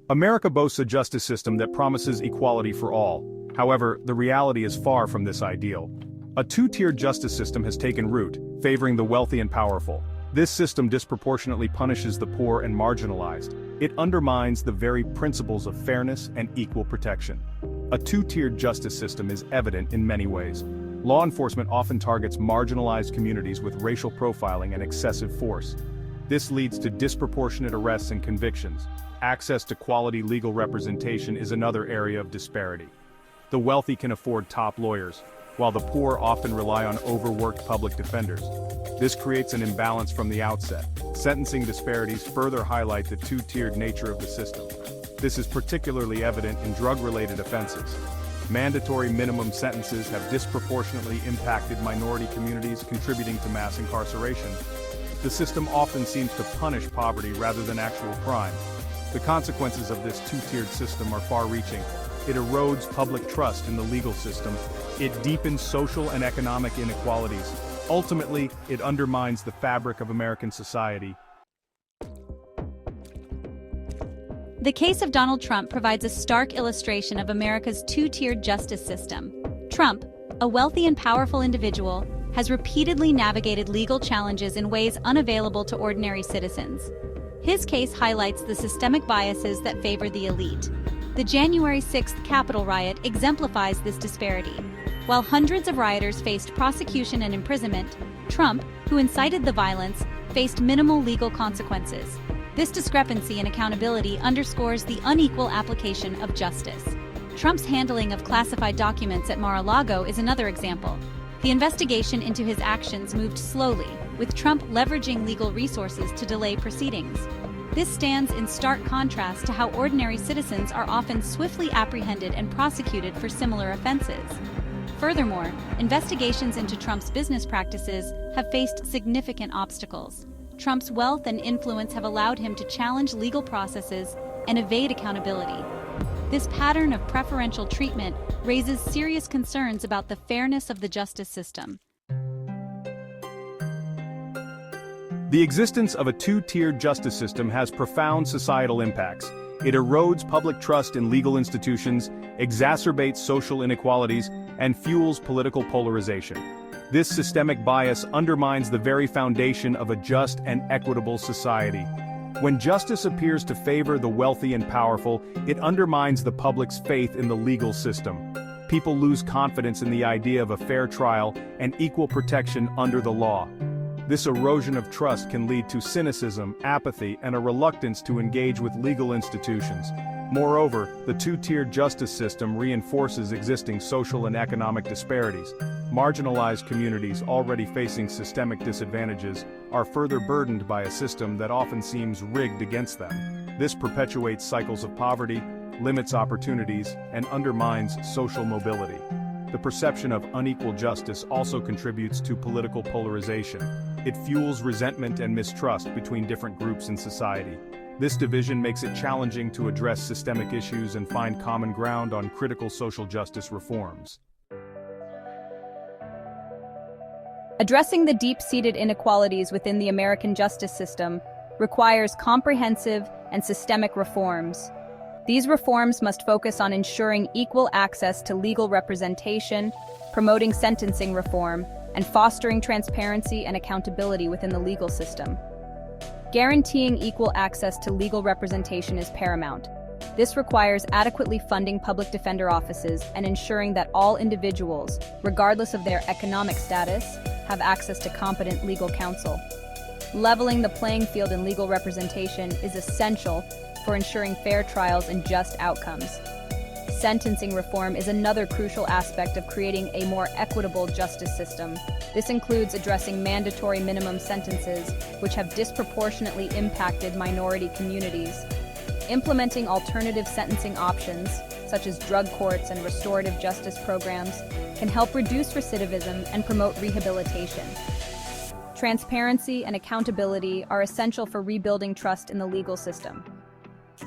America boasts a justice system that promises equality for all. However, the reality is far from this ideal. A two-tiered justice system has taken root, favoring the wealthy and powerful. This system disproportionately punishes the poor and marginalized. It undermines the very principles of fairness and equal protection. A two-tiered justice system is evident in many ways. Law enforcement often targets marginalized communities with racial profiling and excessive force. This leads to disproportionate arrests and convictions. Access to quality legal representation is another area of disparity. The wealthy can afford top lawyers, while the poor often rely on overworked public defenders. This creates an imbalance from the outset. Sentencing disparities further highlight the two-tiered nature of the system. This is particularly evident in drug-related offenses. Mandatory minimum sentences have disproportionately impacted minority communities, contributing to mass incarceration. The system often seems to punish poverty rather than actual crime. The consequences of this two-tiered system are far-reaching. It erodes public trust in the legal system. It deepens social and economic inequalities. Ultimately, it undermines the fabric of American society. The case of Donald Trump provides a stark illustration of America's two-tiered justice system. Trump, a wealthy and powerful individual, has repeatedly navigated legal challenges in ways unavailable to ordinary citizens. His case highlights the systemic biases that favor the elite. The January 6th Capitol riot exemplifies this disparity. While hundreds of rioters faced prosecution and imprisonment, Trump, who incited the violence, faced minimal legal consequences. This discrepancy in accountability underscores the unequal application of justice. Trump's handling of classified documents at Mar-a-Lago is another example. The investigation into his actions moved slowly, with Trump leveraging legal resources to delay proceedings. This stands in stark contrast to how ordinary citizens are often swiftly apprehended and prosecuted for similar offenses. Furthermore, investigations into Trump's business practices have faced significant obstacles. Trump's wealth and influence have allowed him to challenge legal processes and evade accountability. This pattern of preferential treatment raises serious concerns about the fairness of the justice system. The existence of a two-tiered justice system has profound societal impacts. It erodes public trust in legal institutions, exacerbates social inequalities, and fuels political polarization. This systemic bias undermines the very foundation of a just and equitable society. When justice appears to favor the wealthy and powerful, it undermines the public's faith in the legal system. People lose confidence in the idea of a fair trial and equal protection under the law. This erosion of trust can lead to cynicism, apathy, and a reluctance to engage with legal institutions. Moreover, the two-tiered justice system reinforces existing social and economic disparities. Marginalized communities already facing systemic disadvantages are further burdened by a system that often seems rigged against them. This perpetuates cycles of poverty, limits opportunities, and undermines social mobility. The perception of unequal justice also contributes to political polarization. It fuels resentment and mistrust between different groups in society. This division makes it challenging to address systemic issues and find common ground on critical social justice reforms. Addressing the deep-seated inequalities within the American justice system requires comprehensive and systemic reforms. These reforms must focus on ensuring equal access to legal representation, promoting sentencing reform, and fostering transparency and accountability within the legal system. Guaranteeing equal access to legal representation is paramount. This requires adequately funding public defender offices and ensuring that all individuals, regardless of their economic status, have access to competent legal counsel. Leveling the playing field in legal representation is essential for ensuring fair trials and just outcomes. Sentencing reform is another crucial aspect of creating a more equitable justice system. This includes addressing mandatory minimum sentences, which have disproportionately impacted minority communities. Implementing alternative sentencing options, such as drug courts and restorative justice programs, can help reduce recidivism and promote rehabilitation. Transparency and accountability are essential for rebuilding trust in the legal system.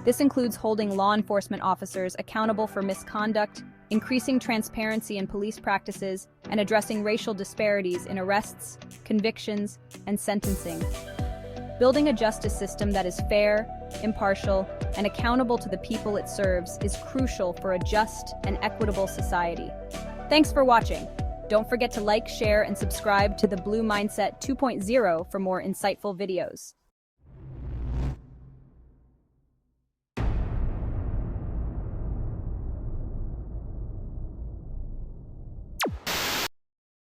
This includes holding law enforcement officers accountable for misconduct, increasing transparency in police practices, and addressing racial disparities in arrests, convictions, and sentencing. Building a justice system that is fair, impartial, and accountable to the people it serves is crucial for a just and equitable society. Thanks for watching. Don't forget to like, share, and subscribe to the Blue Mindset 2.0 for more insightful videos.